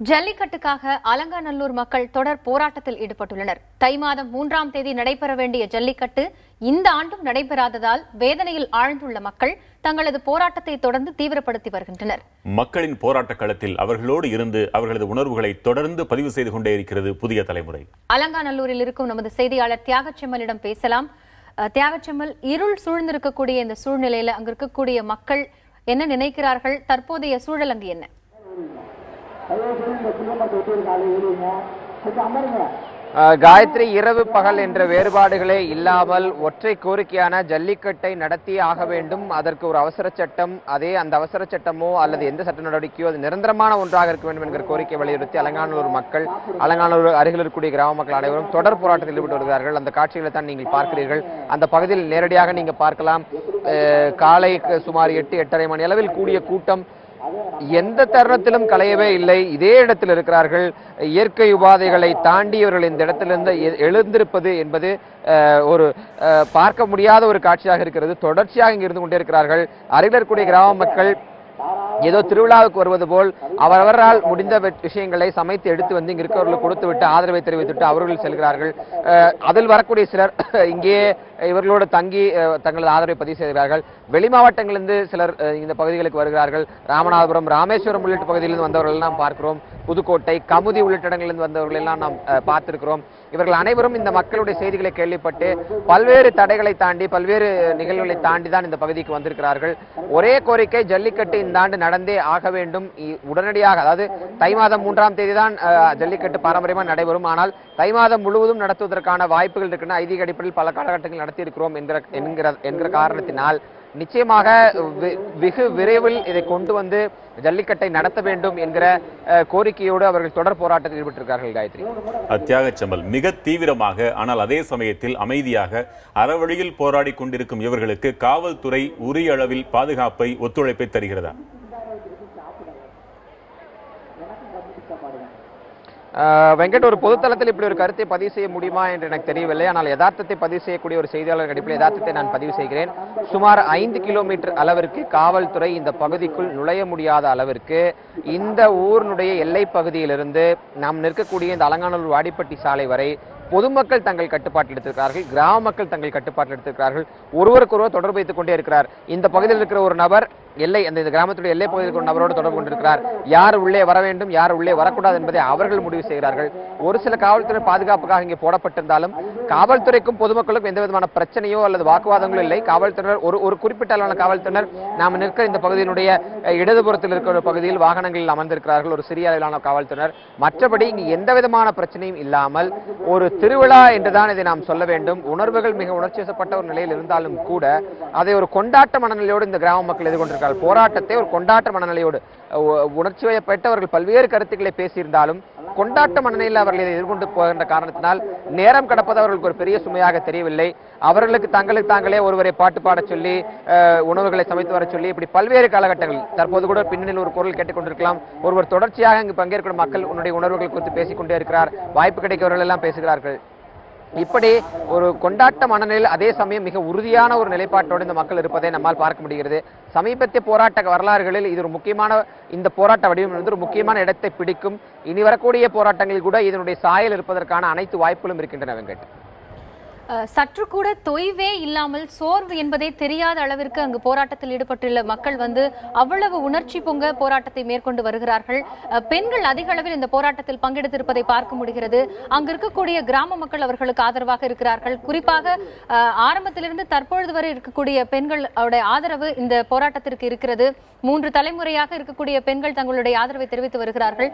ஜல்லிக்கட்டுக்காக அலங்காநல்லூர் மக்கள் தொடர் போராட்டத்தில் ஈடுபட்டுள்ளனர். தை மாதம் 3ஆம் தேதி நடைபெற வேண்டிய ஜல்லிக்கட்டு இந்த ஆண்டும் நடைபெறாததால் வேதனையில் ஆழ்ந்துள்ள மக்கள் தங்களது போராட்டத்தை தொடர்ந்து தீவிரப்படுத்தி வருகின்றனர். மக்களின் போராட்ட களத்தில் அவர்களோடு இருந்து அவர்களது உணர்வுகளை தொடர்ந்து பதிவு செய்து கொண்டே இருக்கிறது புதிய தலைமுறை. அலங்காநல்லூரில் இருக்கும் நமது செய்தியாளர் தியாகச்செம்மலிடம் பேசலாம். தியாகச்செம்மல், இருள் சூழ்ந்திருக்கக்கூடிய இந்த சூழ்நிலையில அங்கு இருக்கக்கூடிய மக்கள் என்ன நினைக்கிறார்கள்? தற்போதைய சூழல் அங்கு என்ன? காயத்ரி, இரவு பகல் என்ற வேறுபாடுகளே இல்லாமல் ஒற்றை கோரிக்கையான ஜல்லிக்கட்டை நடத்தி ஆக வேண்டும். அதற்கு ஒரு அவசர சட்டம், அந்த அவசர சட்டமோ அல்லது எந்த சட்ட நடவடிக்கையோ அது நிரந்தரமான ஒன்றாக இருக்க வேண்டும் என்கிற கோரிக்கை வலியுறுத்தி அலங்காநல்லூர் மக்கள், அலங்காநல்லூர் அருகில் இருக்கக்கூடிய கிராம மக்கள் அனைவரும் தொடர் போராட்டத்தில் ஈடுபட்டு வருகிறார்கள். அந்த காட்சிகளை தான் நீங்கள் பார்க்கிறீர்கள். அந்த பகுதியில் நேரடியாக நீங்க பார்க்கலாம். காலை சுமார் 8-8:30 மணி அளவில் கூடிய கூட்டம் எந்த தருணத்திலும் கலையவே இல்லை. இதே இடத்தில் இருக்கிறார்கள். இயற்கை உபாதைகளை தாண்டி இவர்கள் இந்த இடத்திலிருந்து எழுந்திருப்பது என்பது ஒரு பார்க்க முடியாத ஒரு காட்சியாக இருக்கிறது. தொடர்ச்சியாக இங்கு இருந்து கொண்டே இருக்கிறார்கள். அருகில் இருக்கக்கூடிய கிராம மக்கள் ஏதோ திருவிழாவுக்கு வருவது போல் அவரவரால் முடிந்த விஷயங்களை சமைத்து எடுத்து வந்து இங்கு இருக்கிறவர்களுக்கு கொடுத்துவிட்டு ஆதரவை தெரிவித்துவிட்டு அவர்கள் செல்கிறார்கள். அதில் வரக்கூடிய சிலர் இங்கே இவர்களோடு தங்கி தங்களது ஆதரவை பதிவு செய்கிறார்கள். வெளி மாவட்டங்களிலிருந்து சிலர் இந்த பகுதிகளுக்கு வருகிறார்கள். ராமநாதபுரம், ராமேஸ்வரம் உள்ளிட்ட பகுதியிலிருந்து வந்தவர்கள் நாம் பார்க்கிறோம். புதுக்கோட்டை, கமுதி உள்ளிட்ட இடங்களிலிருந்து வந்தவர்கள் எல்லாம் நாம் பார்த்திருக்கிறோம். இவர்கள் அனைவரும் இந்த மக்களுடைய செய்திகளை கேள்விப்பட்டு பல்வேறு தடைகளை தாண்டி பல்வேறு நிகழ்வுகளை தாண்டி தான் இந்த பகுதிக்கு வந்திருக்கிறார்கள். ஒரே கோரிக்கை, ஜல்லிக்கட்டு இந்த ஆண்டு நடந்தே ஆக வேண்டும் உடனடியாக. அதாவது தை மாதம் 3ஆம் தேதி தான் ஜல்லிக்கட்டு பாரம்பரியமாக நடைபெறும். ஆனால் தை மாதம் முழுவதும் நடத்துவதற்கான வாய்ப்புகள் இருக்கின்றன. ஐதீக அடிப்படையில் பல காலகட்டங்கள் நடத்தி இருக்கிறோம் என்கிற காரணத்தினால் நிச்சயமாக வெகு விரைவில் இதை கொண்டு வந்து ஜல்லிக்கட்டை நடத்த வேண்டும் என்கிற கோரிக்கையோடு அவர்கள் தொடர் போராட்டத்தில் ஈடுபட்டிருக்கிறார்கள். காயத்ரி, தியாகச்செம்மல், மிக தீவிரமாக ஆனால் அதே சமயத்தில் அமைதியாக அறவழியில் போராடி கொண்டிருக்கும் இவர்களுக்கு காவல்துறை உரிய அளவில் பாதுகாப்பை, ஒத்துழைப்பை தருகிறதா? வெங்கட், ஒரு பொதுத்தளத்தில் இப்படி ஒரு கருத்தை பதிவு செய்ய முடியுமா என்று எனக்கு தெரியவில்லை. ஆனால் யதார்த்தத்தை பதிவு செய்யக்கூடிய ஒரு செய்தியாளர் அடிப்படையில் யதார்த்தத்தை நான் பதிவு செய்கிறேன். சுமார் 5 கிலோமீட்டர் அளவிற்கு காவல்துறை இந்த பகுதிக்குள் நுழைய முடியாத அளவிற்கு இந்த ஊரினுடைய எல்லை பகுதியிலிருந்து நாம் நிற்கக்கூடிய இந்த அலங்காநல்லூர் வாடிப்பட்டி சாலை வரை பொதுமக்கள் தங்கள் கட்டுப்பாட்டில் எடுத்திருக்கிறார்கள். கிராம மக்கள் தங்கள் கட்டுப்பாட்டில் எடுத்திருக்கிறார்கள். ஒருவருக்கொருவர் தொடர்பு வைத்துக் கொண்டே இருக்கிறார். இந்த பகுதியில் இருக்கிற ஒரு நபர் இந்த கிராமத்துடைய எல்லை பகுதியில் ஒரு நபரோடு தொடர்பு கொண்டிருக்கிறார். யார் உள்ளே வர வேண்டும், யார் உள்ளே வரக்கூடாது என்பதை அவர்கள் முடிவு செய்கிறார்கள். ஒரு சில காவல்துறை பாதுகாப்புக்காக இங்கே போடப்பட்டிருந்தாலும் காவல்துறைக்கும் பொதுமக்களுக்கும் எந்த விதமான பிரச்சனையோ அல்லது வாக்குவாதங்களோ இல்லை. காவல்துறையினர் ஒரு குறிப்பிட்ட அளவான காவல்துறையினர் நாம் நிற்கிற இந்த பகுதியினுடைய இடதுபுறத்தில் இருக்கிற பகுதியில் வாகனங்களில் அமர்ந்திருக்கிறார்கள். ஒரு சிறிய அளவிலான காவல்துறையினர். மற்றபடி இங்கு எந்த விதமான பிரச்சனையும் இல்லாமல் ஒரு திருவிழா என்றுதான் இதை நாம் சொல்ல வேண்டும். உணர்வுகள் மிக உணர்ச்சிவசப்பட்ட ஒரு நிலையில் இருந்தாலும் கூட அதை ஒரு கொண்டாட்ட மனநிலையோடு இந்த கிராம மக்கள் எதிர்கொண்டிருக்கிறார்கள். போராட்டத்தை ஒரு கொண்டாட்ட மனநிலையோடு, உணர்ச்சி வயப்பட்டவர்கள் பல்வேறு கருத்துக்களை பேசியிருந்தாலும் கொண்டாட்ட மனநிலையில் அவர்கள் இதை எதிர்கொண்டு போகின்ற காரணத்தினால் நேரம் கடப்பது அவர்களுக்கு ஒரு பெரிய சுமையாக தெரியவில்லை. அவர்களுக்கு தங்களுக்கு தாங்களே ஒருவரை பாட்டு பாட சொல்லி, உணவுகளை சமைத்து வர சொல்லி, இப்படி பல்வேறு காலகட்டங்களில் தற்போது கூட பின்னணியில் ஒரு குரல் கேட்டுக்கொண்டிருக்கலாம். ஒருவர் தொடர்ச்சியாக இங்கு பங்கேற்கும் மக்கள் உன்னுடைய உணர்வுகள் குறித்து பேசிக்கொண்டே இருக்கிறார். வாய்ப்பு கிடைக்கவர்கள் எல்லாம் பேசுகிறார்கள். இப்படி ஒரு கொண்டாட்ட மனநிலையில் அதே சமயம் மிக உறுதியான ஒரு நிலைப்பாட்டோடு இந்த மக்கள் இருப்பதை நம்மால் பார்க்க முடிகிறது. சமீபத்திய போராட்ட வரலாறுகளில் இது ஒரு முக்கியமான, இந்த போராட்ட வடிவம் ஒரு முக்கியமான இடத்தை பிடிக்கும். இனி வரக்கூடிய போராட்டங்களில் கூட இதனுடைய சாயல் இருப்பதற்கான அனைத்து வாய்ப்புகளும் இருக்கின்றன. வெங்கட், சற்று கூட தொய்வே இல்லாமல் சோர்வு என்பதே தெரியாத அளவிற்கு அங்கு போராட்டத்தில் ஈடுபட்டுள்ள மக்கள் அவ்வளவு உணர்ச்சி பொங்க போராட்டத்தை மேற்கொண்டு வருகிறார்கள். பெண்கள் அதிக அளவில் இந்த போராட்டத்தில் பங்கெடுத்திருப்பதை பார்க்க முடிகிறது. அங்கு இருக்கக்கூடிய கிராம மக்கள் அவர்களுக்கு ஆதரவாக இருக்கிறார்கள். குறிப்பாக ஆரம்பத்திலிருந்து தற்பொழுது வரை இருக்கக்கூடிய பெண்களோட ஆதரவு இந்த போராட்டத்திற்கு இருக்கிறது. 3 தலைமுறையாக இருக்கக்கூடிய பெண்கள் தங்களுடைய ஆதரவை தெரிவித்து வருகிறார்கள்.